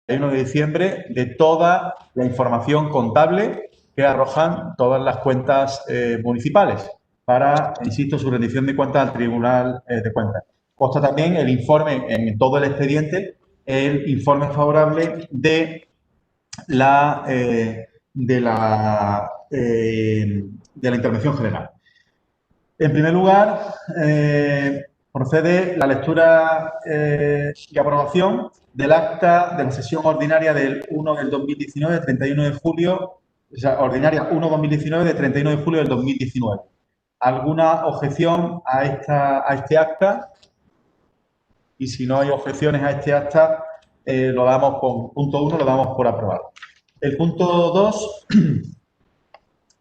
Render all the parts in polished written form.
31 de diciembre de toda la información contable que arrojan todas las cuentas municipales para, insisto, su rendición de cuentas al Tribunal de Cuentas. Consta también el informe en todo el expediente, el informe favorable de la intervención general. En primer lugar, procede la lectura y aprobación del acta de la sesión ordinaria del 1 del 2019, 31 de julio, o sea, ordinaria 1-2019 de 31 de julio del 2019. ¿Alguna objeción a este acta? Y si no hay objeciones a este acta, lo damos con punto 1, lo damos por aprobado. El punto 2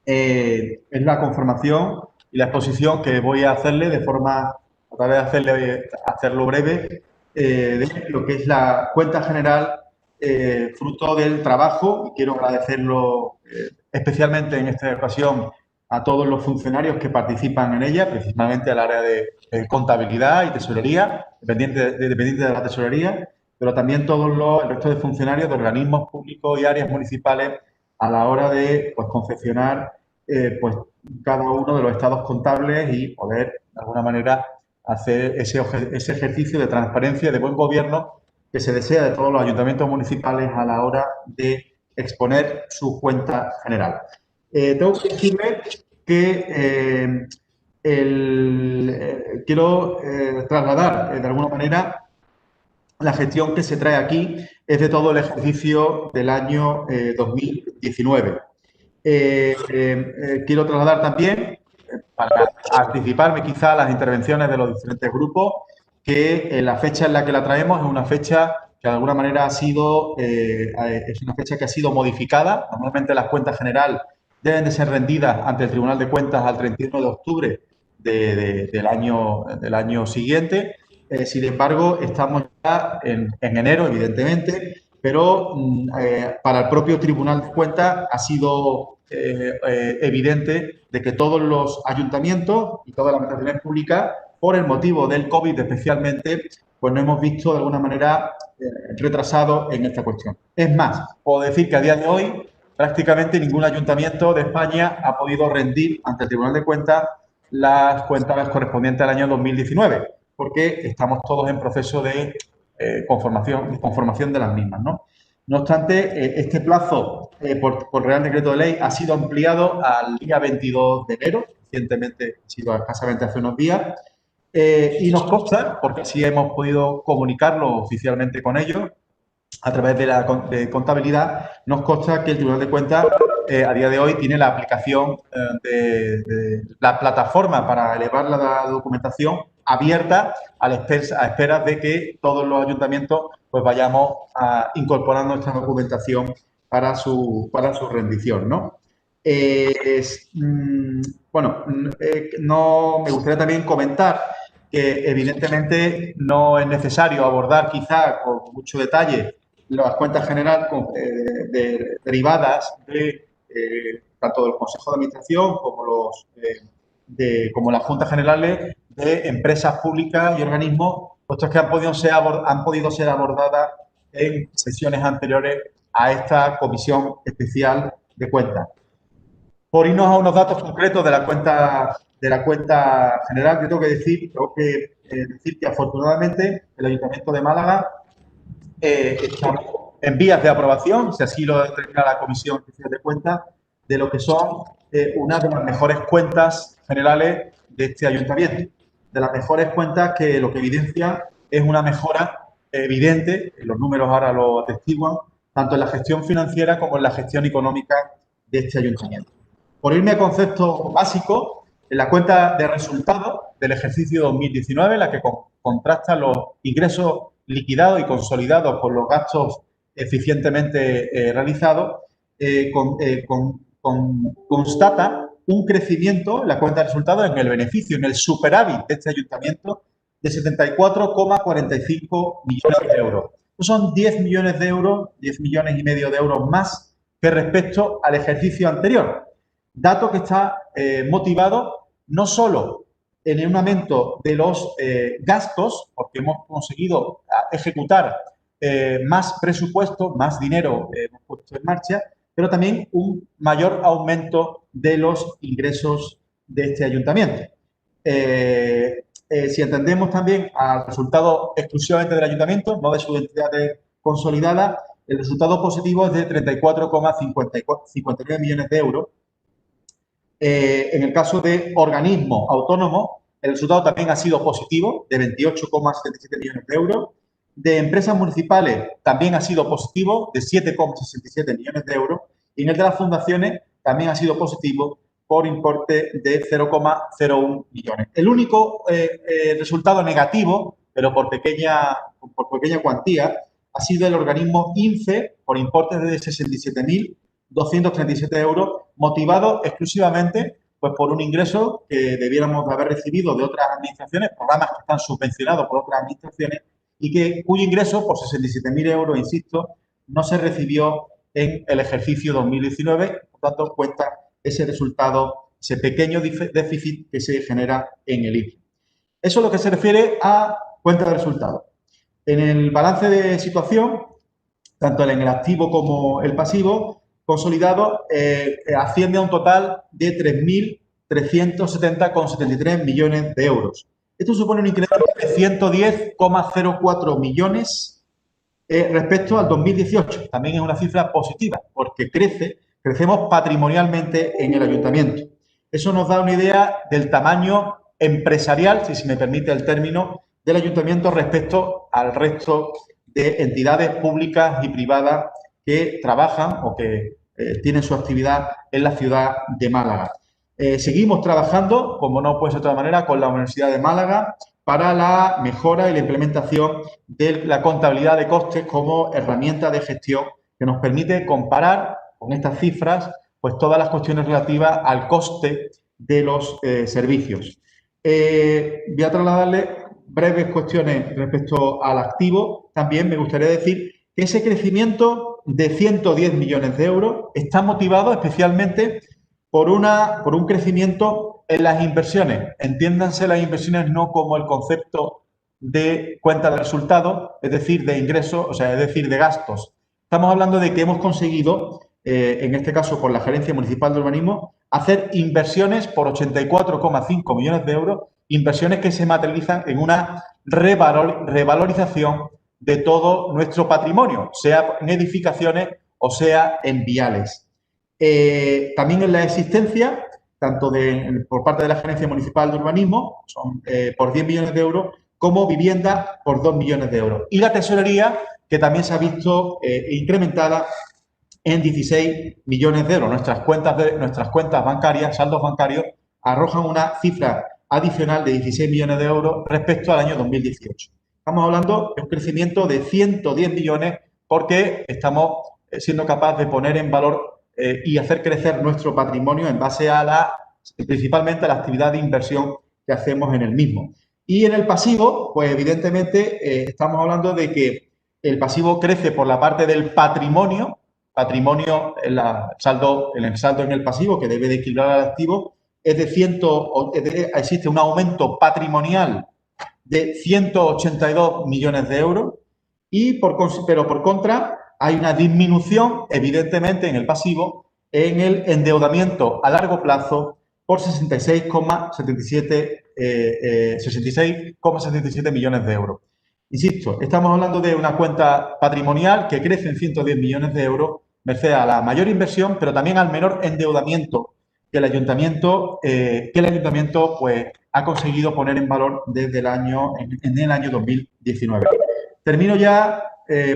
es la conformación y la exposición que voy a hacerle de forma, a través de hacerlo breve, de lo que es la cuenta general fruto del trabajo. Y quiero agradecerlo especialmente en esta ocasión a todos los funcionarios que participan en ella, principalmente al área de contabilidad y tesorería, dependiente de la tesorería, pero también el resto de funcionarios de organismos públicos y áreas municipales a la hora de confeccionar pues cada uno de los estados contables y poder, de alguna manera, hacer ese ejercicio de transparencia, de buen gobierno que se desea de todos los ayuntamientos municipales a la hora de exponer su cuenta general. Tengo que decirle que quiero trasladar, de alguna manera, la gestión que se trae aquí es de todo el ejercicio del año 2019. Quiero trasladar también, para anticiparme quizá a las intervenciones de los diferentes grupos, que la fecha en la que la traemos es una fecha que de alguna manera es una fecha que ha sido modificada. Normalmente las cuentas generales deben de ser rendidas ante el Tribunal de Cuentas al 31 de octubre del año siguiente. Sin embargo, estamos ya en enero, evidentemente, pero para el propio Tribunal de Cuentas ha sido evidente de que todos los ayuntamientos y todas las administraciones públicas, por el motivo del COVID especialmente, pues no hemos visto de alguna manera retrasado en esta cuestión. Es más, puedo decir que a día de hoy prácticamente ningún ayuntamiento de España ha podido rendir ante el Tribunal de Cuentas las cuentas correspondientes al año 2019, porque estamos todos en proceso de conformación de las mismas, ¿no? No obstante, este plazo, por Real Decreto de Ley, ha sido ampliado al día 22 de enero, recientemente, ha sido escasamente hace unos días, y nos consta, porque así hemos podido comunicarlo oficialmente con ellos, a través de contabilidad, nos consta que el Tribunal de Cuentas a día de hoy tiene la aplicación de la plataforma para elevar la documentación abierta a esperas de que todos los ayuntamientos pues vayamos incorporando esta documentación para su rendición, ¿no? No, me gustaría también comentar que evidentemente no es necesario abordar quizá con mucho detalle las cuentas generales derivadas de tanto del Consejo de Administración como las Juntas Generales de empresas públicas y organismos, puestos que han podido ser abordadas en sesiones anteriores a esta Comisión Especial de Cuentas. Por irnos a unos datos concretos de la cuenta general, tengo que decir que afortunadamente el Ayuntamiento de Málaga estamos en vías de aprobación, si así lo determina la Comisión Especial de Cuentas, de lo que son una de las mejores cuentas generales de este ayuntamiento. De las mejores cuentas que lo que evidencia es una mejora evidente, los números ahora lo atestiguan, tanto en la gestión financiera como en la gestión económica de este ayuntamiento. Por irme a conceptos básicos, en la cuenta de resultados del ejercicio 2019, en la que contrasta los ingresos liquidados y consolidados con los gastos eficientemente realizados, constata un crecimiento en la cuenta de resultados en el beneficio, en el superávit de este ayuntamiento de 74,45 millones de euros. Son 10 millones de euros, 10 millones y medio de euros más que respecto al ejercicio anterior. Dato que está motivado no solo en un aumento de los gastos, porque hemos conseguido ejecutar más presupuesto, más dinero hemos puesto en marcha, pero también un mayor aumento de los ingresos de este ayuntamiento. Si entendemos también al resultado exclusivamente del ayuntamiento, no de sus entidades consolidadas, el resultado positivo es de 34,59 millones de euros. En el caso de organismos autónomos, el resultado también ha sido positivo, de 28,77 millones de euros. De empresas municipales también ha sido positivo, de 7,67 millones de euros. Y en el de las fundaciones también ha sido positivo por importe de 0,01 millones. El único resultado negativo, pero por pequeña cuantía, ha sido el organismo INCE por importe de 67.237 euros, motivado exclusivamente pues, por un ingreso que debiéramos de haber recibido de otras administraciones, programas que están subvencionados por otras administraciones y cuyo ingreso por 67.000 euros, insisto, no se recibió en el ejercicio 2019, por tanto, cuenta ese resultado, ese pequeño déficit que se genera en el IFE. Eso es lo que se refiere a cuenta de resultados. En el balance de situación, tanto en el activo como el pasivo, consolidado, asciende a un total de 3.370,73 millones de euros. Esto supone un incremento de 110,04 millones respecto al 2018. También es una cifra positiva, porque crecemos patrimonialmente en el ayuntamiento. Eso nos da una idea del tamaño empresarial, si se me permite el término, del ayuntamiento respecto al resto de entidades públicas y privadas que trabajan o que tienen su actividad en la ciudad de Málaga. Seguimos trabajando, como no puede ser de otra manera, con la Universidad de Málaga para la mejora y la implementación de la contabilidad de costes como herramienta de gestión que nos permite comparar con estas cifras pues todas las cuestiones relativas al coste de los servicios. Voy a trasladarle breves cuestiones respecto al activo. También me gustaría decir que ese crecimiento de 110 millones de euros está motivado especialmente por un crecimiento en las inversiones. Entiéndanse las inversiones no como el concepto de cuenta de resultados, es decir, de ingresos, o sea, es decir, de gastos. Estamos hablando de que hemos conseguido, en este caso por la Gerencia Municipal de Urbanismo, hacer inversiones por 84,5 millones de euros, inversiones que se materializan en una revalorización de todo nuestro patrimonio, sea en edificaciones o sea en viales. También en la existencia, tanto por parte de la Gerencia Municipal de Urbanismo, son por 10 millones de euros, como vivienda por 2 millones de euros. Y la tesorería, que también se ha visto incrementada en 16 millones de euros. Nuestras cuentas bancarias, saldos bancarios, arrojan una cifra adicional de 16 millones de euros respecto al año 2018. Estamos hablando de un crecimiento de 110 millones porque estamos siendo capaces de poner en valor y hacer crecer nuestro patrimonio en base a principalmente a la actividad de inversión que hacemos en el mismo. Y en el pasivo, pues evidentemente estamos hablando de que el pasivo crece por la parte del patrimonio en el saldo en el pasivo, que debe de equilibrar al activo, existe un aumento patrimonial de 182 millones de euros, pero por contra hay una disminución, evidentemente, en el pasivo, en el endeudamiento a largo plazo por 66,77 millones de euros. Insisto, estamos hablando de una cuenta patrimonial que crece en 110 millones de euros, merced a la mayor inversión, pero también al menor endeudamiento que el ayuntamiento pues, ha conseguido poner en valor desde en el año 2019. Termino ya,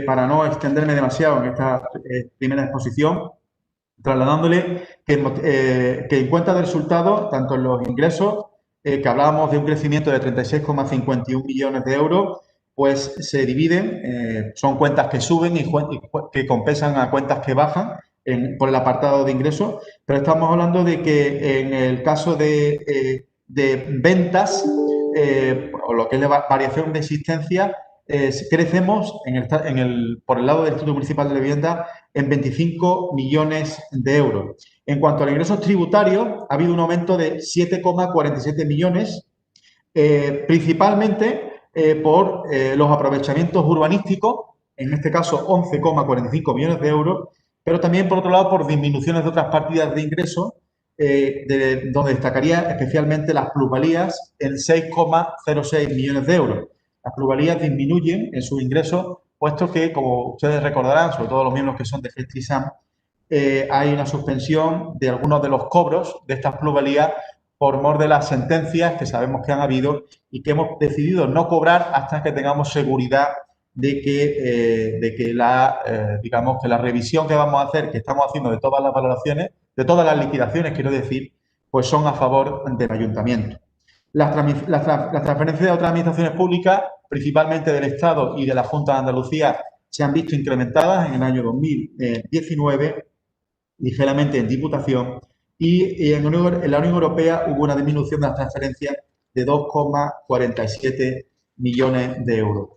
para no extenderme demasiado en esta primera exposición, trasladándole que en cuenta de resultados, tanto en los ingresos, que hablábamos de un crecimiento de 36,51 millones de euros, pues se dividen, son cuentas que suben y que compensan a cuentas que bajan por el apartado de ingresos, pero estamos hablando de que en el caso de ventas, o lo que es la variación de existencia, crecemos por el lado del Instituto Municipal de Vivienda en 25 millones de euros. En cuanto a los ingresos tributarios, ha habido un aumento de 7,47 millones, principalmente por los aprovechamientos urbanísticos en este caso 11,45 millones de euros, pero también, por otro lado, por disminuciones de otras partidas de ingresos, donde destacaría especialmente las plusvalías en 6,06 millones de euros. Las plusvalías disminuyen en sus ingresos, puesto que, como ustedes recordarán, sobre todo los miembros que son de Gestisam, hay una suspensión de algunos de los cobros de estas plusvalías por mor de las sentencias que sabemos que han habido y que hemos decidido no cobrar hasta que tengamos seguridad de que digamos, que la revisión que vamos a hacer, que estamos haciendo de todas las valoraciones, de todas las liquidaciones, quiero decir, pues son a favor del ayuntamiento. Las transferencias de otras administraciones públicas, principalmente del Estado y de la Junta de Andalucía, se han visto incrementadas en el año 2019, ligeramente en Diputación, y en la Unión Europea hubo una disminución de las transferencias de 2,47 millones de euros.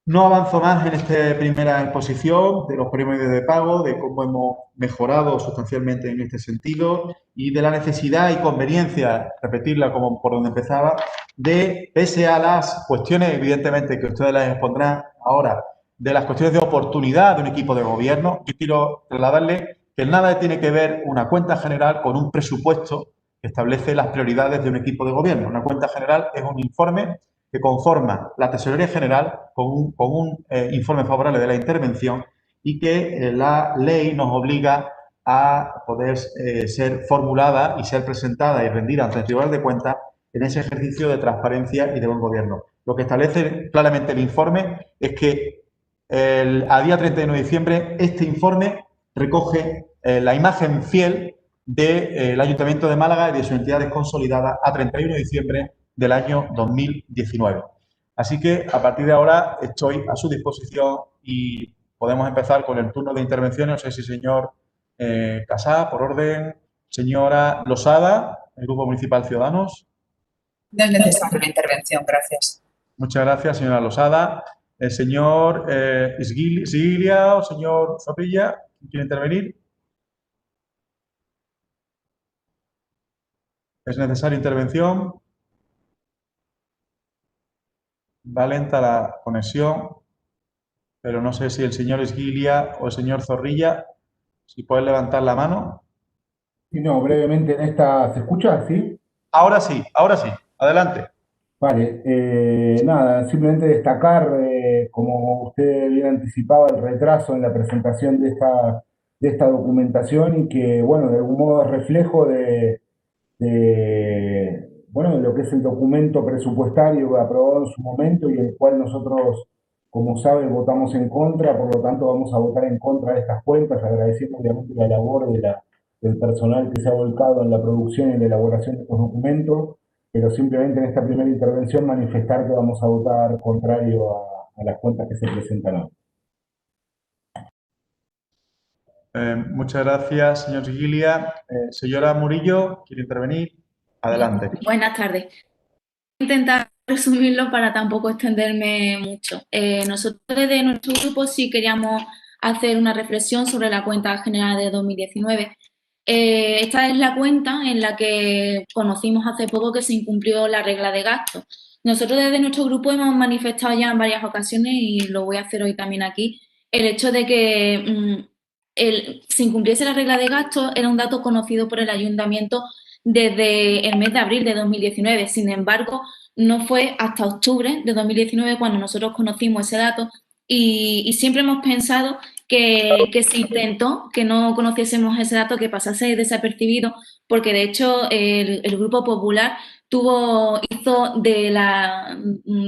No avanzo más en esta primera exposición de los premios de pago, de cómo hemos mejorado sustancialmente en este sentido y de la necesidad y conveniencia, repetirla como por donde empezaba, de, pese a las cuestiones, evidentemente, que ustedes las expondrán ahora, de las cuestiones de oportunidad de un equipo de gobierno, yo quiero trasladarle que nada tiene que ver una cuenta general con un presupuesto que establece las prioridades de un equipo de gobierno. Una cuenta general es un informe que conforma la Tesorería General con un informe favorable de la intervención y que la ley nos obliga a poder ser formulada y ser presentada y rendida ante el Tribunal de Cuentas en ese ejercicio de transparencia y de buen gobierno. Lo que establece claramente el informe es que a día 31 de diciembre este informe recoge la imagen fiel del Ayuntamiento de Málaga y de sus entidades consolidadas a 31 de diciembre del año 2019. Así que a partir de ahora estoy a su disposición y podemos empezar con el turno de intervenciones. No sé si señor Casá, por orden, señora Losada, el Grupo Municipal Ciudadanos. No es necesaria una intervención, gracias. Muchas gracias, señora Losada. El señor Siglia o señor Zorrilla, ¿quiere intervenir? ¿Es necesaria intervención? Va lenta la conexión, pero no sé si el señor Esguilia o el señor Zorrilla, si pueden levantar la mano. Sí, no, brevemente en esta, ¿se escucha? ¿Sí? Ahora sí, adelante. Vale, nada, simplemente destacar, como usted bien anticipaba, el retraso en la presentación de esta documentación y que, bueno, de algún modo es reflejo bueno, de lo que es el documento presupuestario aprobado en su momento y el cual nosotros, como saben, votamos en contra, por lo tanto vamos a votar en contra de estas cuentas, agradeciendo obviamente la labor del personal que se ha volcado en la producción y en la elaboración de estos documentos, pero simplemente en esta primera intervención manifestar que vamos a votar contrario a las cuentas que se presentan hoy. Muchas gracias, señor Gilia. Señora Murillo, ¿quiere intervenir? Adelante. Buenas tardes. Voy a intentar resumirlo para tampoco extenderme mucho. Nosotros desde nuestro grupo sí queríamos hacer una reflexión sobre la cuenta general de 2019. Esta es la cuenta en la que conocimos hace poco que se incumplió la regla de gasto. Nosotros desde nuestro grupo hemos manifestado ya en varias ocasiones, y lo voy a hacer hoy también aquí, el hecho de que se incumpliese la regla de gasto era un dato conocido por el ayuntamiento desde el mes de abril de 2019. Sin embargo, no fue hasta octubre de 2019 cuando nosotros conocimos ese dato y siempre hemos pensado que se intentó que no conociésemos ese dato, que pasase desapercibido, porque de hecho el Grupo Popular hizo de la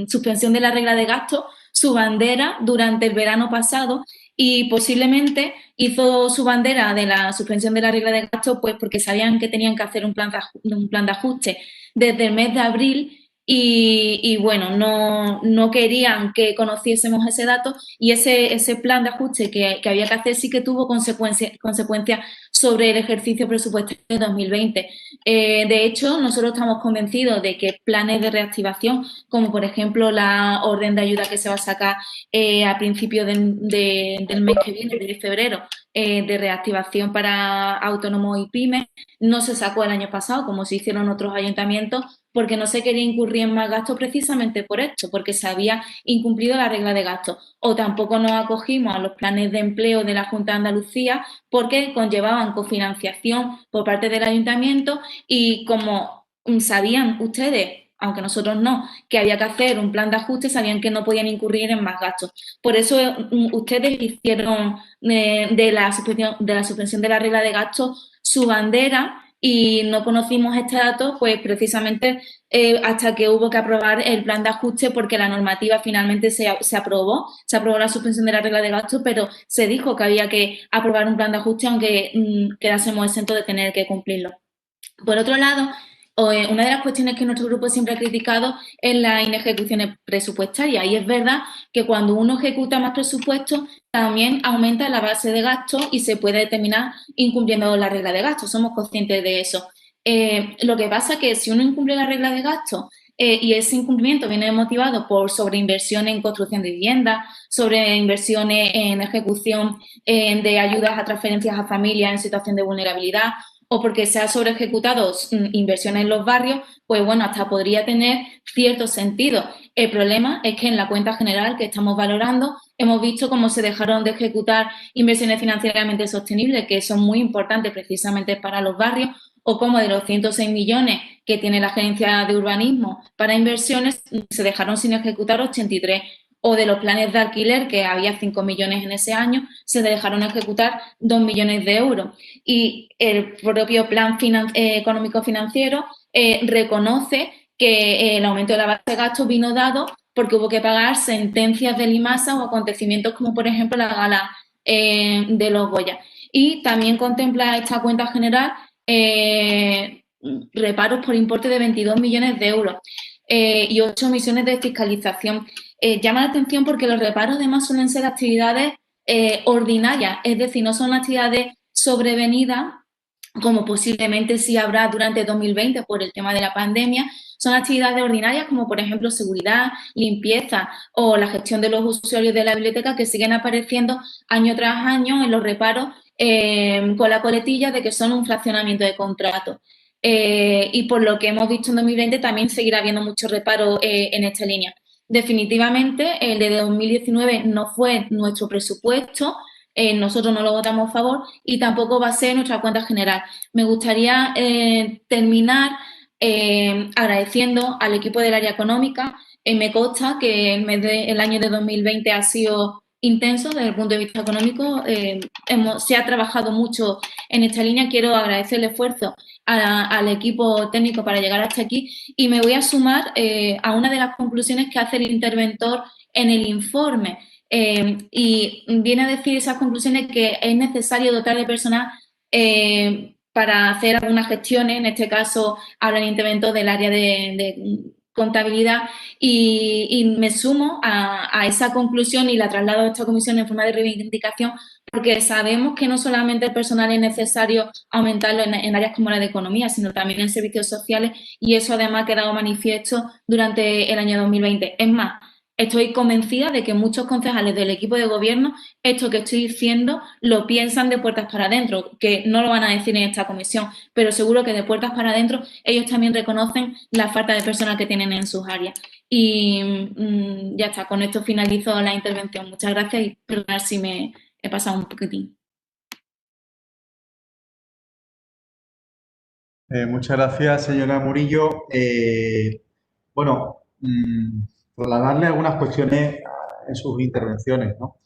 suspensión de la regla de gasto su bandera durante el verano pasado, y posiblemente hizo su bandera de la suspensión de la regla de gasto pues porque sabían que tenían que hacer un plan de ajuste desde el mes de abril y bueno, no querían que conociésemos ese dato, y ese plan de ajuste que había que hacer sí que tuvo consecuencias sobre el ejercicio presupuestario de 2020. De hecho, nosotros estamos convencidos de que planes de reactivación, como por ejemplo la orden de ayuda que se va a sacar a principios del mes que viene, de febrero, de reactivación para autónomos y pymes, no se sacó el año pasado, como se hicieron otros ayuntamientos, porque no se quería incurrir en más gastos precisamente por esto, porque se había incumplido la regla de gasto. O tampoco nos acogimos a los planes de empleo de la Junta de Andalucía porque conllevaban cofinanciación por parte del ayuntamiento y como sabían ustedes, aunque nosotros no, que había que hacer un plan de ajuste, sabían que no podían incurrir en más gastos. Por eso ustedes hicieron de la suspensión de la regla de gasto su bandera y no conocimos este dato pues precisamente hasta que hubo que aprobar el plan de ajuste porque la normativa finalmente se aprobó la suspensión de la regla de gasto, pero se dijo que había que aprobar un plan de ajuste aunque quedásemos exentos de tener que cumplirlo. Por otro lado, una de las cuestiones que nuestro grupo siempre ha criticado es la inejecución presupuestaria y es verdad que cuando uno ejecuta más presupuestos también aumenta la base de gasto y se puede terminar incumpliendo la regla de gasto, somos conscientes de eso. Lo que pasa es que si uno incumple la regla de gasto y ese incumplimiento viene motivado por sobreinversión en construcción de viviendas, sobreinversiones en ejecución de ayudas a transferencias a familias en situación de vulnerabilidad, o porque se ha sobreejecutado inversiones en los barrios, pues bueno, hasta podría tener cierto sentido. El problema es que en la cuenta general que estamos valorando hemos visto cómo se dejaron de ejecutar inversiones financieramente sostenibles, que son muy importantes precisamente para los barrios, o como de los 106 millones que tiene la Agencia de Urbanismo para inversiones, se dejaron sin ejecutar 83, o de los planes de alquiler, que había 5 millones en ese año, se dejaron ejecutar 2 millones de euros. Y el propio plan económico financiero reconoce que el aumento de la base de gastos vino dado porque hubo que pagar sentencias del IMASA o acontecimientos como, por ejemplo, la gala de los Goya. Y también contempla esta cuenta general reparos por importe de 22 millones de euros y 8 misiones de fiscalización. Llama la atención porque los reparos además suelen ser actividades ordinarias, es decir, no son actividades sobrevenidas, como posiblemente sí habrá durante 2020 por el tema de la pandemia. Son actividades ordinarias como, por ejemplo, seguridad, limpieza o la gestión de los usuarios de la biblioteca que siguen apareciendo año tras año en los reparos con la coletilla de que son un fraccionamiento de contrato. Y por lo que hemos visto en 2020 también seguirá habiendo muchos reparos en esta línea. Definitivamente, el de 2019 no fue nuestro presupuesto, nosotros no lo votamos a favor y tampoco va a ser nuestra cuenta general. Me gustaría terminar agradeciendo al equipo del área económica. Me consta que el año de 2020 ha sido intenso desde el punto de vista económico. Se ha trabajado mucho en esta línea. Quiero agradecer el esfuerzo al equipo técnico para llegar hasta aquí y me voy a sumar a una de las conclusiones que hace el interventor en el informe. Y viene a decir esas conclusiones que es necesario dotar de personal para hacer algunas gestiones, en este caso habla el interventor del área de contabilidad y me sumo a esa conclusión y la traslado a esta comisión en forma de reivindicación porque sabemos que no solamente el personal es necesario aumentarlo en áreas como la de economía, sino también en servicios sociales y eso además ha quedado manifiesto durante el año 2020. Es más, estoy convencida de que muchos concejales del equipo de gobierno esto que estoy diciendo lo piensan de puertas para adentro, que no lo van a decir en esta comisión, pero seguro que de puertas para adentro ellos también reconocen la falta de personal que tienen en sus áreas. Y ya está, con esto finalizo la intervención. Muchas gracias y perdonad si me he pasado un poquitín. Muchas gracias, señora Murillo. Bueno, trasladarle algunas cuestiones en sus intervenciones, ¿no?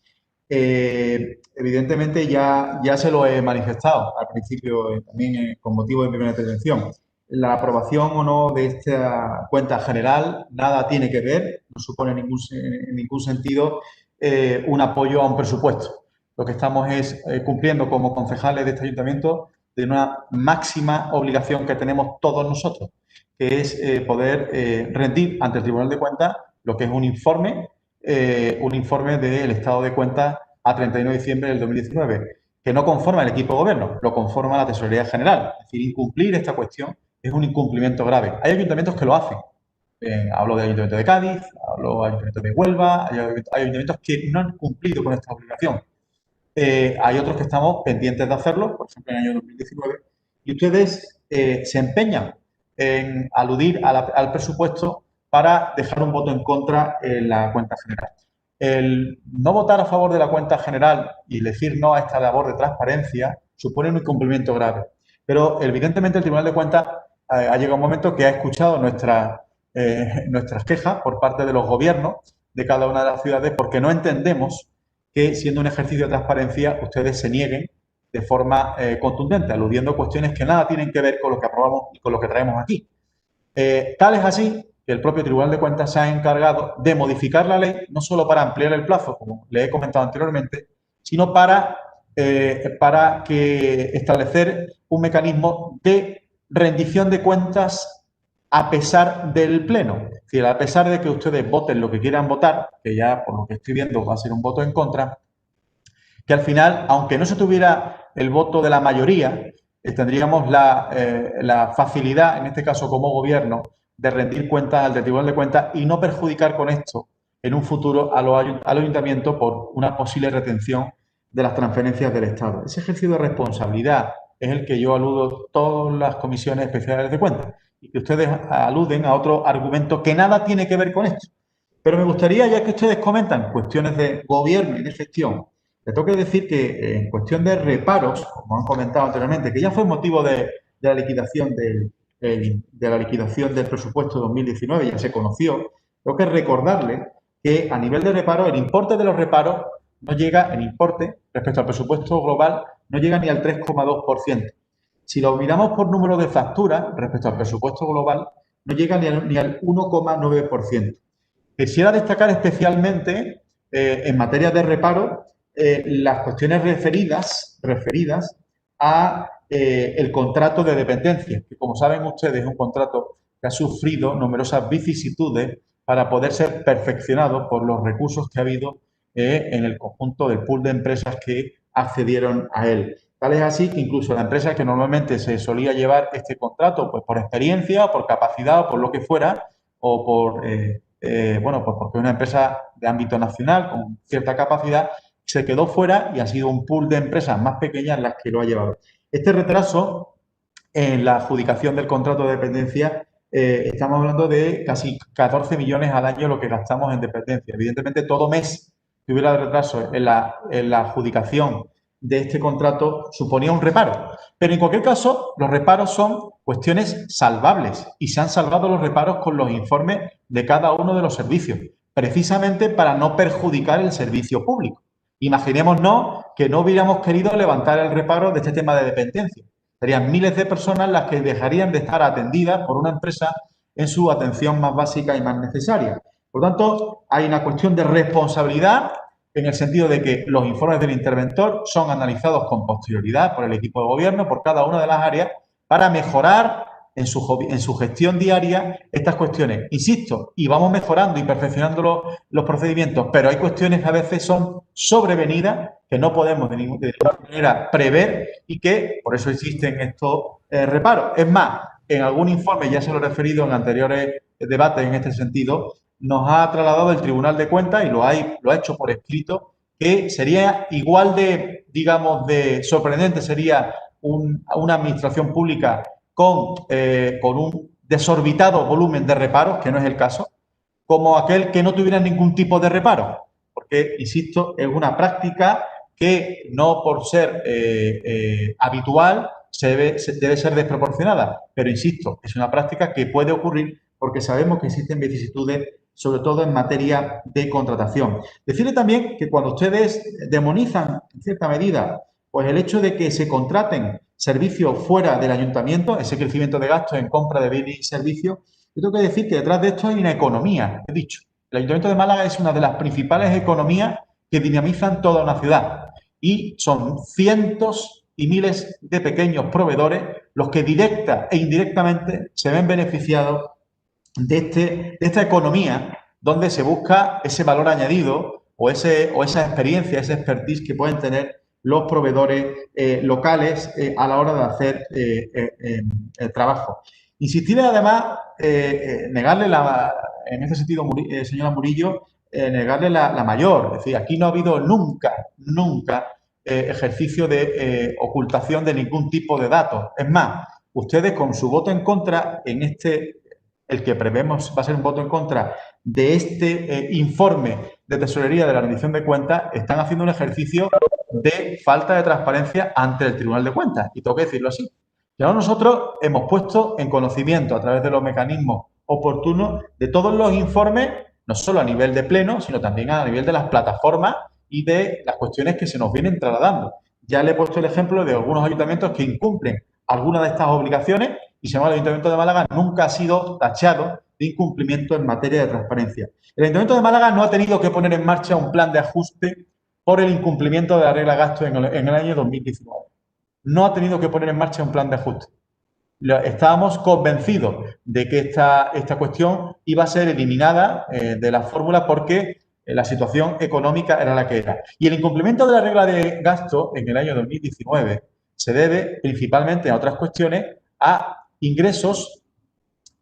Evidentemente ya se lo he manifestado al principio, también con motivo de mi primera intervención. La aprobación o no de esta cuenta general nada tiene que ver, no supone en ningún sentido un apoyo a un presupuesto. Lo que estamos es cumpliendo como concejales de este ayuntamiento de una máxima obligación que tenemos todos nosotros, que es poder rendir ante el Tribunal de Cuentas lo que es un informe del estado de cuentas a 31 de diciembre del 2019, que no conforma el equipo de gobierno, lo conforma la Tesorería General. Es decir, incumplir esta cuestión es un incumplimiento grave. Hay ayuntamientos que lo hacen. Hablo del Ayuntamiento de Cádiz, hablo del Ayuntamiento de Huelva, hay ayuntamientos que no han cumplido con esta obligación. Hay otros que estamos pendientes de hacerlo, por ejemplo, en el año 2019, y ustedes se empeñan en aludir al presupuesto para dejar un voto en contra en la cuenta general. El no votar a favor de la cuenta general y decir no a esta labor de transparencia supone un incumplimiento grave. Pero evidentemente el Tribunal de Cuentas ha llegado un momento que ha escuchado nuestras quejas por parte de los gobiernos de cada una de las ciudades, porque no entendemos que, siendo un ejercicio de transparencia, ustedes se nieguen de forma contundente, aludiendo a cuestiones que nada tienen que ver con lo que aprobamos y con lo que traemos aquí. Tal es así que el propio Tribunal de Cuentas se ha encargado de modificar la ley, no solo para ampliar el plazo, como le he comentado anteriormente, sino para establecer un mecanismo de rendición de cuentas a pesar del Pleno. Es decir, a pesar de que ustedes voten lo que quieran votar, que ya por lo que estoy viendo va a ser un voto en contra, que al final, aunque no se tuviera el voto de la mayoría, tendríamos la facilidad, en este caso como gobierno, de rendir cuentas al Tribunal de Cuentas y no perjudicar con esto en un futuro al ayuntamiento por una posible retención de las transferencias del Estado. Ese ejercicio de responsabilidad es el que yo aludo todas las comisiones especiales de cuentas y que ustedes aluden a otro argumento que nada tiene que ver con esto. Pero me gustaría, ya que ustedes comentan cuestiones de gobierno y de gestión, le tengo que decir que en cuestión de reparos, como han comentado anteriormente, que ya fue motivo de la liquidación del presupuesto 2019, ya se conoció, tengo que recordarle que a nivel de reparo, el importe de los reparos no llega, el importe respecto al presupuesto global, no llega ni al 3,2%. Si lo miramos por número de facturas respecto al presupuesto global, no llega ni al 1,9%. Quisiera destacar especialmente en materia de reparo las cuestiones referidas a el contrato de dependencia, que como saben ustedes es un contrato que ha sufrido numerosas vicisitudes para poder ser perfeccionado por los recursos que ha habido en el conjunto del pool de empresas que accedieron a él. Tal es así que incluso la empresa que normalmente se solía llevar este contrato, pues por experiencia, por capacidad, o por lo que fuera, o por pues porque es una empresa de ámbito nacional con cierta capacidad, se quedó fuera y ha sido un pool de empresas más pequeñas las que lo ha llevado. Este retraso en la adjudicación del contrato de dependencia, estamos hablando de casi 14 millones al año lo que gastamos en dependencia. Evidentemente, todo mes que hubiera retraso en la adjudicación de este contrato suponía un reparo. Pero en cualquier caso, los reparos son cuestiones salvables y se han salvado los reparos con los informes de cada uno de los servicios, precisamente para no perjudicar el servicio público. Imaginémonos que no hubiéramos querido levantar el reparo de este tema de dependencia. Serían miles de personas las que dejarían de estar atendidas por una empresa en su atención más básica y más necesaria. Por tanto, hay una cuestión de responsabilidad en el sentido de que los informes del interventor son analizados con posterioridad por el equipo de gobierno, por cada una de las áreas, para mejorar en su gestión diaria estas cuestiones. Insisto, y vamos mejorando y perfeccionando los procedimientos, pero hay cuestiones que a veces son sobrevenidas que no podemos de ninguna manera prever y que por eso existen estos reparos. Es más, en algún informe, ya se lo he referido en anteriores debates en este sentido, nos ha trasladado el Tribunal de Cuentas y lo ha hecho por escrito, que sería igual de, digamos, de sorprendente, sería una administración pública con un desorbitado volumen de reparos, que no es el caso, como aquel que no tuviera ningún tipo de reparo. Porque, insisto, es una práctica que no por ser habitual debe ser desproporcionada. Pero, insisto, es una práctica que puede ocurrir porque sabemos que existen vicisitudes, sobre todo en materia de contratación. Decirle también que cuando ustedes demonizan, en cierta medida, pues el hecho de que se contraten servicios fuera del ayuntamiento, ese crecimiento de gastos en compra de bienes y servicios, yo tengo que decir que detrás de esto hay una economía, he dicho. El Ayuntamiento de Málaga es una de las principales economías que dinamizan toda una ciudad y son cientos y miles de pequeños proveedores los que directa e indirectamente se ven beneficiados de esta economía donde se busca ese valor añadido o esa experiencia, esa expertise que pueden tener los proveedores locales a la hora de hacer el trabajo. Insistirle además, negarle en este sentido, señora Murillo, negarle la mayor. Es decir, aquí no ha habido nunca ejercicio de ocultación de ningún tipo de datos. Es más, ustedes con su voto en contra, el que prevemos va a ser un voto en contra de este informe de tesorería de la rendición de cuentas, están haciendo un ejercicio de falta de transparencia ante el Tribunal de Cuentas. Y tengo que decirlo así. Ya nosotros hemos puesto en conocimiento a través de los mecanismos oportunos de todos los informes, no solo a nivel de pleno, sino también a nivel de las plataformas y de las cuestiones que se nos vienen trasladando. Ya le he puesto el ejemplo de algunos ayuntamientos que incumplen alguna de estas obligaciones y se llama el Ayuntamiento de Málaga nunca ha sido tachado de incumplimiento en materia de transparencia. El Ayuntamiento de Málaga no ha tenido que poner en marcha un plan de ajuste por el incumplimiento de la regla de gasto en el año 2019. No ha tenido que poner en marcha un plan de ajuste. Estábamos convencidos de que esta cuestión iba a ser eliminada de la fórmula porque la situación económica era la que era. Y el incumplimiento de la regla de gasto en el año 2019 se debe principalmente a otras cuestiones, a ingresos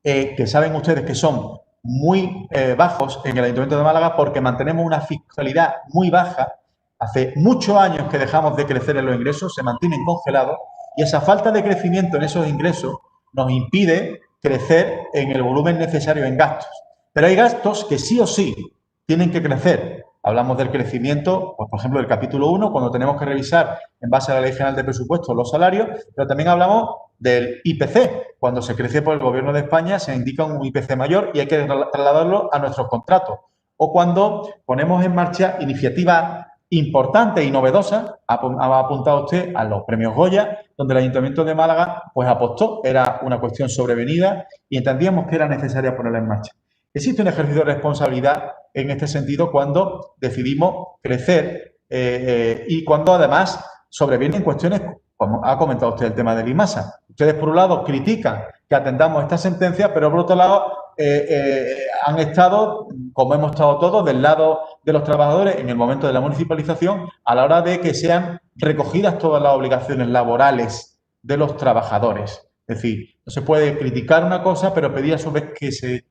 que saben ustedes que son muy bajos en el Ayuntamiento de Málaga porque mantenemos una fiscalidad muy baja. Hace muchos años que dejamos de crecer en los ingresos, se mantienen congelados y esa falta de crecimiento en esos ingresos nos impide crecer en el volumen necesario en gastos. Pero hay gastos que sí o sí tienen que crecer. Hablamos del crecimiento, pues, por ejemplo, del capítulo 1, cuando tenemos que revisar en base a la Ley General de Presupuestos los salarios, pero también hablamos del IPC. Cuando se crece por el Gobierno de España se indica un IPC mayor y hay que trasladarlo a nuestros contratos. O cuando ponemos en marcha iniciativas importante y novedosa, ha apuntado usted a los premios Goya, donde el Ayuntamiento de Málaga pues apostó, era una cuestión sobrevenida y entendíamos que era necesaria ponerla en marcha. Existe un ejercicio de responsabilidad en este sentido cuando decidimos crecer y cuando además sobrevienen cuestiones, como ha comentado usted el tema del IMASA. Ustedes por un lado critican que atendamos esta sentencia, pero por otro lado han estado, como hemos estado todos, del lado de los trabajadores en el momento de la municipalización a la hora de que sean recogidas todas las obligaciones laborales de los trabajadores. Es decir, no se puede criticar una cosa, pero pedir a su vez que se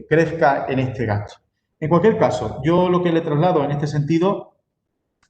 crezca en este gasto. En cualquier caso, yo lo que le traslado en este sentido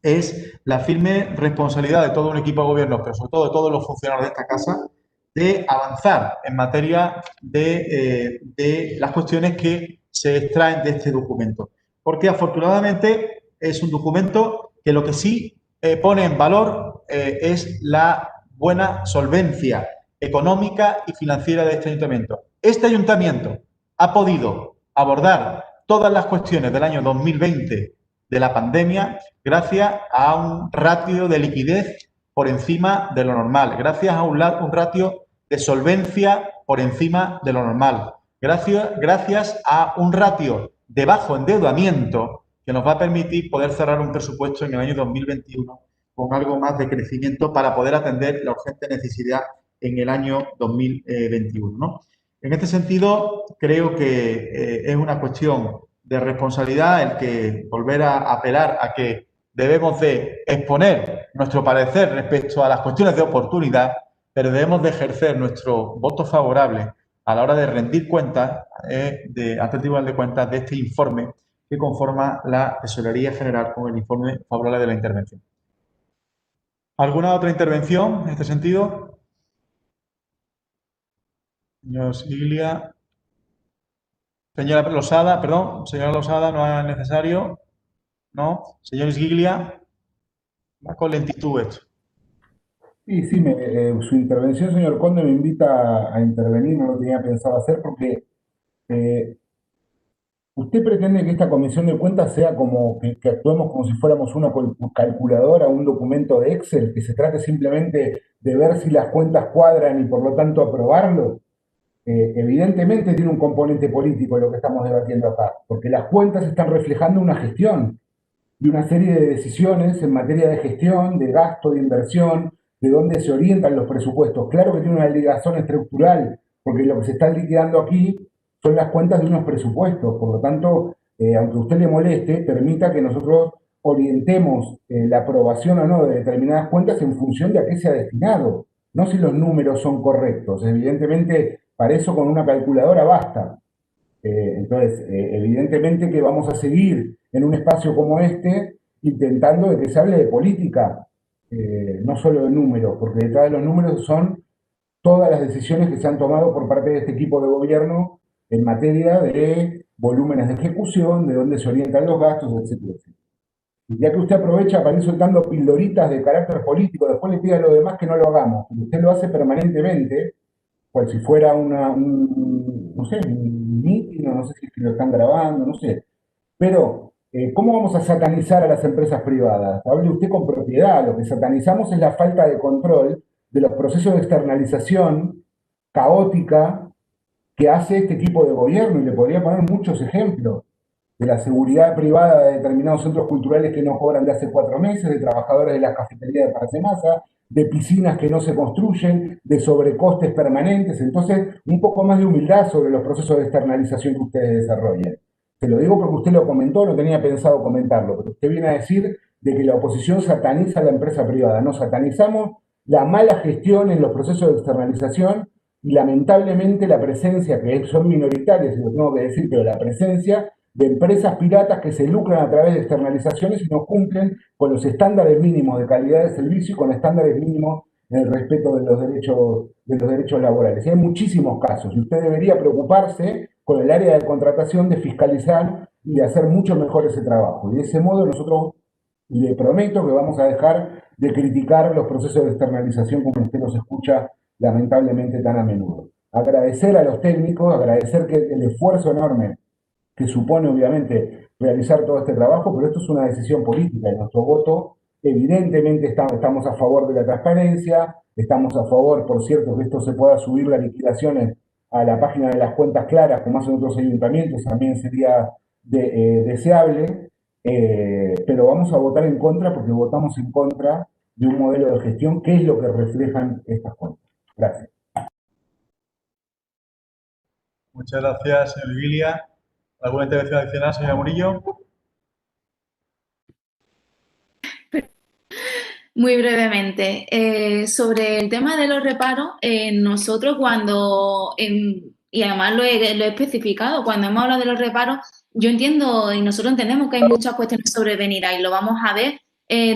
es la firme responsabilidad de todo un equipo de gobierno, pero sobre todo de todos los funcionarios de esta casa, de avanzar en materia de las cuestiones que se extraen de este documento. Porque afortunadamente es un documento que lo que sí pone en valor es la buena solvencia económica y financiera de este ayuntamiento. Este ayuntamiento ha podido abordar todas las cuestiones del año 2020 de la pandemia gracias a un ratio de liquidez por encima de lo normal, gracias a un ratio de solvencia por encima de lo normal, gracias a un ratio de bajo endeudamiento que nos va a permitir poder cerrar un presupuesto en el año 2021 con algo más de crecimiento para poder atender la urgente necesidad en el año 2021, ¿no? En este sentido, creo que es una cuestión de responsabilidad el que volver a apelar a que debemos de exponer nuestro parecer respecto a las cuestiones de oportunidad, pero debemos de ejercer nuestro voto favorable a la hora de rendir cuentas ante el Tribunal de Cuentas de este informe que conforma la Tesorería General con el informe favorable de la intervención. ¿Alguna otra intervención en este sentido? Señor Siglia. Señora Losada, perdón, señora Losada, no es necesario. No. Señor Siglia, va con lentitud esto. Sí, su intervención, señor Conde, me invita a intervenir, no lo tenía pensado hacer porque usted pretende que esta comisión de cuentas sea como que actuemos como si fuéramos una calculadora, un documento de Excel, que se trate simplemente de ver si las cuentas cuadran y por lo tanto aprobarlo. Evidentemente tiene un componente político lo que estamos debatiendo acá, porque las cuentas están reflejando una gestión y una serie de decisiones en materia de gestión, de gasto, de inversión, de dónde se orientan los presupuestos. Claro que tiene una ligación estructural, porque lo que se está liquidando aquí son las cuentas de unos presupuestos. Por lo tanto, aunque a usted le moleste, permita que nosotros orientemos la aprobación o no de determinadas cuentas en función de a qué se ha destinado, no si los números son correctos. Evidentemente, para eso con una calculadora basta. Entonces, evidentemente que vamos a seguir en un espacio como este intentando de que se hable de política, no solo de números, porque detrás de los números son todas las decisiones que se han tomado por parte de este equipo de gobierno en materia de volúmenes de ejecución, de dónde se orientan los gastos, etcétera, etcétera. Y ya que usted aprovecha para ir soltando pildoritas de carácter político, después le pide a los demás que no lo hagamos, pero usted lo hace permanentemente, cual si fuera no sé, un meeting, no sé si es que lo están grabando, no sé. Pero, ¿cómo vamos a satanizar a las empresas privadas? Hable usted con propiedad. Lo que satanizamos es la falta de control de los procesos de externalización caótica que hace este tipo de gobierno. Y le podría poner muchos ejemplos de la seguridad privada de determinados centros culturales que no cobran de hace 4 meses, de trabajadores de la cafetería de Parque Masa, de piscinas que no se construyen, de sobrecostes permanentes. Entonces, un poco más de humildad sobre los procesos de externalización que ustedes desarrollan. Se lo digo porque usted lo comentó, no tenía pensado comentarlo, pero usted viene a decir de que la oposición sataniza a la empresa privada. No, satanizamos la mala gestión en los procesos de externalización y lamentablemente la presencia, que son minoritarias, y lo tengo que decir, pero la presencia de empresas piratas que se lucran a través de externalizaciones y no cumplen con los estándares mínimos de calidad de servicio y con estándares mínimos en el respeto de los derechos laborales. Y hay muchísimos casos y usted debería preocuparse con el área de contratación de fiscalizar y de hacer mucho mejor ese trabajo. Y de ese modo nosotros le prometo que vamos a dejar de criticar los procesos de externalización como usted nos escucha lamentablemente tan a menudo. Agradecer a los técnicos, agradecer que el esfuerzo enorme que supone obviamente realizar todo este trabajo, pero esto es una decisión política y nuestro voto, evidentemente estamos a favor de la transparencia, estamos a favor, por cierto, que esto se pueda subir las liquidaciones a la página de las cuentas claras, como hacen otros ayuntamientos, también sería deseable, pero vamos a votar en contra porque votamos en contra de un modelo de gestión que es lo que reflejan estas cuentas. Gracias. Muchas gracias, señor Vigilia. ¿Alguna intervención adicional, señora Murillo? Muy brevemente, sobre el tema de los reparos, nosotros y además lo he especificado, cuando hemos hablado de los reparos, yo entiendo y nosotros entendemos que hay muchas cuestiones sobrevenidas y lo vamos a ver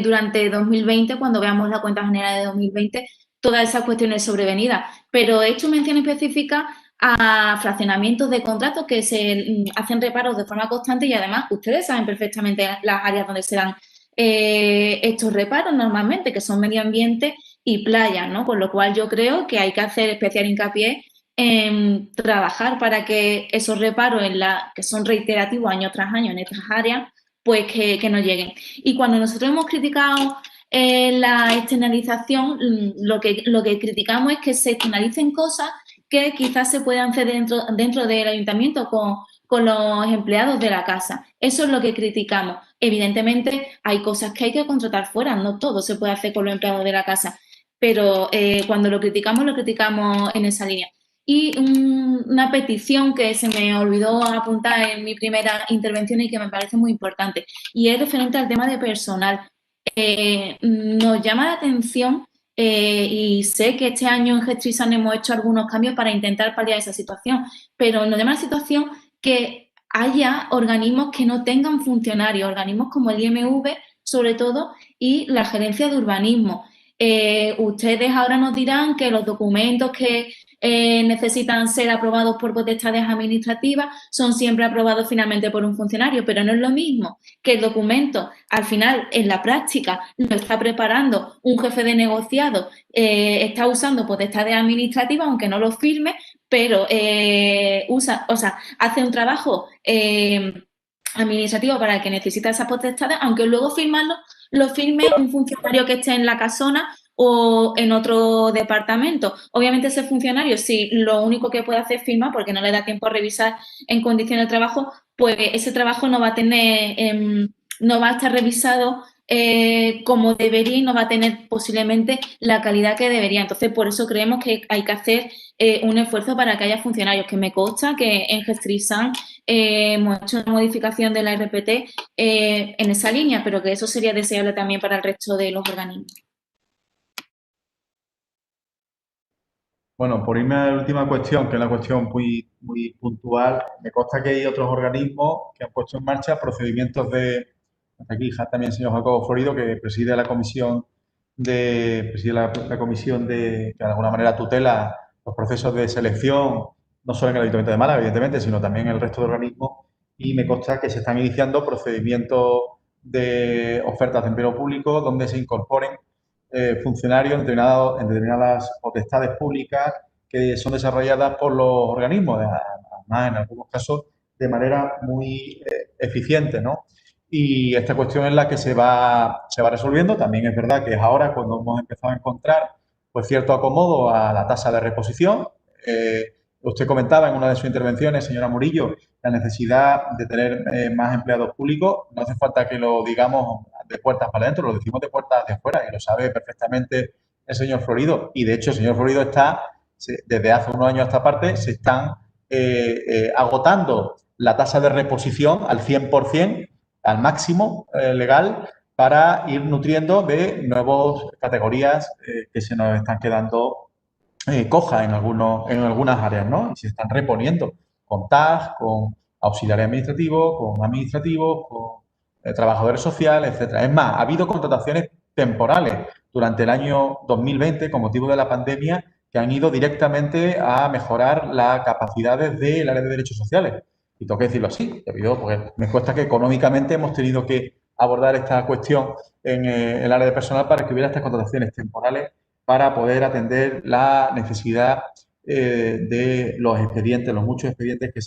durante 2020, cuando veamos la cuenta general de 2020, todas esas cuestiones sobrevenidas. Pero he hecho mención específica a fraccionamientos de contratos que se hacen reparos de forma constante y además ustedes saben perfectamente las áreas donde se dan estos reparos normalmente, que son medio ambiente y playa, ¿no? Con lo cual yo creo que hay que hacer especial hincapié en trabajar para que esos reparos que son reiterativos año tras año en estas áreas, pues que nos lleguen. Y cuando nosotros hemos criticado la externalización, lo que criticamos es que se externalicen cosas que quizás se puedan hacer dentro del ayuntamiento con los empleados de la casa. Eso es lo que criticamos. Evidentemente, hay cosas que hay que contratar fuera, no todo se puede hacer con los empleados de la casa, pero cuando lo criticamos en esa línea. Y una petición que se me olvidó apuntar en mi primera intervención y que me parece muy importante, y es referente al tema de personal. Nos llama la atención y sé que este año en Gestrisan hemos hecho algunos cambios para intentar paliar esa situación, pero nos llama la situación que haya organismos que no tengan funcionarios, organismos como el IMV, sobre todo, y la gerencia de urbanismo. Ustedes ahora nos dirán que los documentos que necesitan ser aprobados por potestades administrativas son siempre aprobados finalmente por un funcionario, pero no es lo mismo que el documento, al final, en la práctica, lo está preparando un jefe de negociado, está usando potestades administrativas, aunque no lo firme, pero hace un trabajo administrativo para el que necesita esas potestades, aunque luego lo firme un funcionario que esté en la casona o en otro departamento. Obviamente ese funcionario, si lo único que puede hacer es firmar porque no le da tiempo a revisar en condiciones de trabajo, pues ese trabajo no va a estar revisado como debería y no va a tener posiblemente la calidad que debería. Entonces, por eso creemos que hay que hacer un esfuerzo para que haya funcionarios, que me consta que en Gestrisan hemos hecho una modificación de la RPT en esa línea, pero que eso sería deseable también para el resto de los organismos. Bueno, por irme a la última cuestión, que es la cuestión muy, muy puntual, me consta que hay otros organismos que han puesto en marcha procedimientos aquí también el señor Jacobo Florido, que preside la Comisión presidir la comisión que de alguna manera tutela los procesos de selección, no solo en el Ayuntamiento de Málaga, evidentemente, sino también en el resto de organismos, y me consta que se están iniciando procedimientos de ofertas de empleo público donde se incorporen funcionarios en determinadas potestades públicas que son desarrolladas por los organismos, además en algunos casos de manera muy eficiente, ¿no? Y esta cuestión es la que se va resolviendo. También es verdad que es ahora cuando hemos empezado a encontrar pues, cierto acomodo a la tasa de reposición. Usted comentaba en una de sus intervenciones, señora Murillo, la necesidad de tener más empleados públicos. No hace falta que lo digamos de puertas para adentro, lo decimos de puertas hacia afuera y lo sabe perfectamente el señor Florido. Y de hecho el señor Florido desde hace unos años a esta parte, se están agotando la tasa de reposición al 100%, al máximo legal, para ir nutriendo de nuevas categorías que se nos están quedando cojas en algunas áreas, ¿no? Y se están reponiendo con TAG, con auxiliares administrativos, con trabajadores sociales, etcétera. Es más, ha habido contrataciones temporales durante el año 2020 con motivo de la pandemia que han ido directamente a mejorar las capacidades del área de derechos sociales. Y tengo que decirlo así, porque me cuesta que económicamente hemos tenido que abordar esta cuestión en el área de personal para que hubiera estas contrataciones temporales para poder atender la necesidad de los expedientes, los muchos expedientes que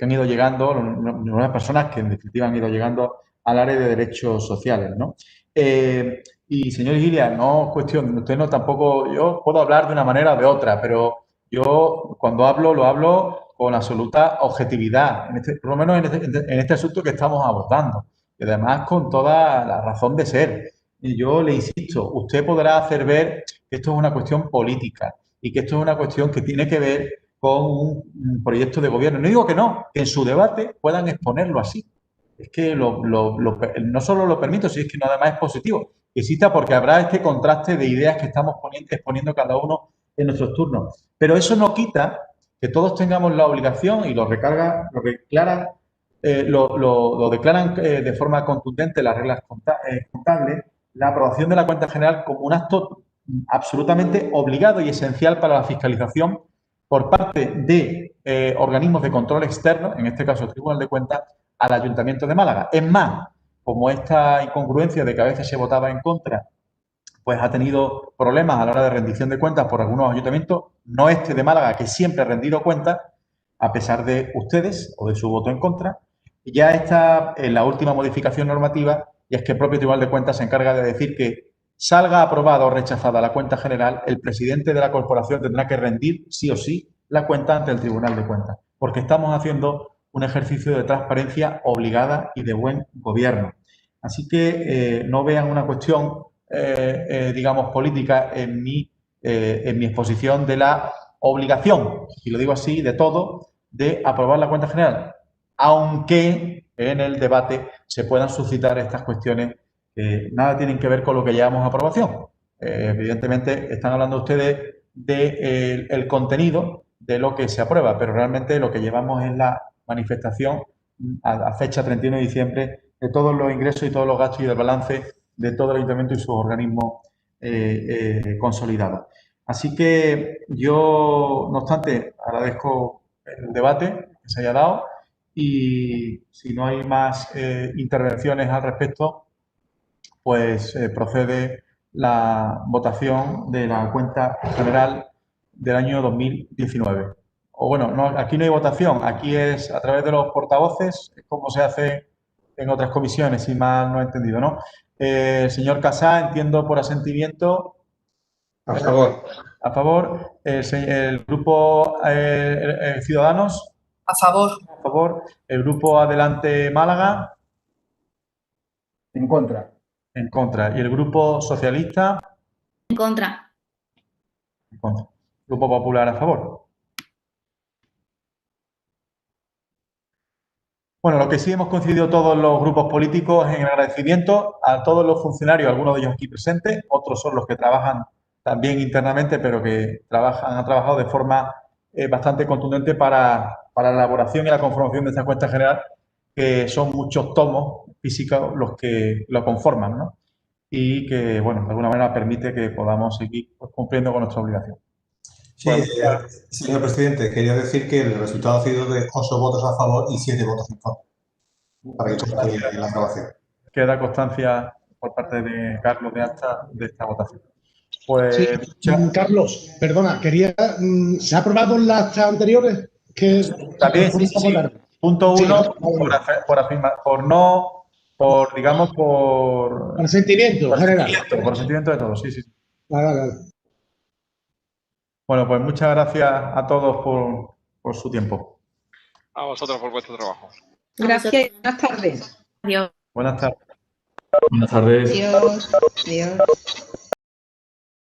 han ido llegando, nuevas personas que en definitiva han ido llegando al área de derechos sociales, ¿no? Y señor Gilia, no cuestión, usted no tampoco, yo puedo hablar de una manera o de otra, pero yo cuando hablo, lo hablo con absoluta objetividad, por lo menos en este asunto que estamos abordando, y además con toda la razón de ser. Y yo le insisto, usted podrá hacer ver que esto es una cuestión política y que esto es una cuestión que tiene que ver con un proyecto de gobierno. No digo que no, que en su debate puedan exponerlo así. Es que no solo lo permito, sino es que además es positivo que exista porque habrá este contraste de ideas que estamos exponiendo cada uno en nuestros turnos. Pero eso no quita que todos tengamos la obligación y lo declaran de forma contundente las reglas contables, la aprobación de la cuenta general como un acto absolutamente obligado y esencial para la fiscalización por parte de organismos de control externo, en este caso el Tribunal de Cuentas, al Ayuntamiento de Málaga. Es más, como esta incongruencia de que a veces se votaba en contra, pues ha tenido problemas a la hora de rendición de cuentas por algunos ayuntamientos, no este de Málaga, que siempre ha rendido cuentas, a pesar de ustedes o de su voto en contra. Y ya está en la última modificación normativa, y es que el propio Tribunal de Cuentas se encarga de decir que salga aprobada o rechazada la cuenta general, el presidente de la corporación tendrá que rendir sí o sí la cuenta ante el Tribunal de Cuentas, porque estamos haciendo un ejercicio de transparencia obligada y de buen gobierno. Así que no vean una cuestión, digamos, política en mi exposición de la obligación, y lo digo así, de todo, de aprobar la cuenta general, aunque en el debate se puedan suscitar estas cuestiones que nada tienen que ver con lo que llevamos a aprobación. Evidentemente, están hablando ustedes del contenido de lo que se aprueba, pero realmente lo que llevamos es la manifestación a fecha 31 de diciembre de todos los ingresos y todos los gastos y del balance de todo el ayuntamiento y sus organismos consolidados. Así que yo, no obstante, agradezco el debate que se haya dado y si no hay más intervenciones al respecto, pues procede la votación de la cuenta general del año 2019. O bueno, no, aquí no hay votación, aquí es a través de los portavoces, como se hace en otras comisiones, si mal no he entendido, ¿no? Señor Casá, entiendo por asentimiento. A favor. A favor. El grupo Ciudadanos. A favor. A favor. El grupo Adelante Málaga. En contra. En contra. ¿Y el grupo socialista? En contra. En contra. Grupo Popular a favor. Bueno, lo que sí hemos coincidido todos los grupos políticos en agradecimiento a todos los funcionarios, algunos de ellos aquí presentes, otros son los que trabajan también internamente, pero que han trabajado de forma bastante contundente para la elaboración y la conformación de esta cuenta general, que son muchos tomos físicos los que lo conforman, ¿no? y que, bueno, de alguna manera permite que podamos seguir pues, cumpliendo con nuestra obligación. Sí, señor presidente, quería decir que el resultado ha sido de 8 votos a favor y 7 votos en contra, para que conste en la aprobación. Queda constancia por parte de Carlos de acta de esta votación. Pues, Sí, Carlos, perdona, ¿se ha aprobado en las actas anteriores? También, sí. Punto 1, digamos, por sentimiento general. Por sentimiento de todos, sí. Vale. Bueno, pues muchas gracias a todos por su tiempo. A vosotros por vuestro trabajo. Gracias y buenas tardes. Adiós. Buenas tardes. Buenas tardes. Adiós.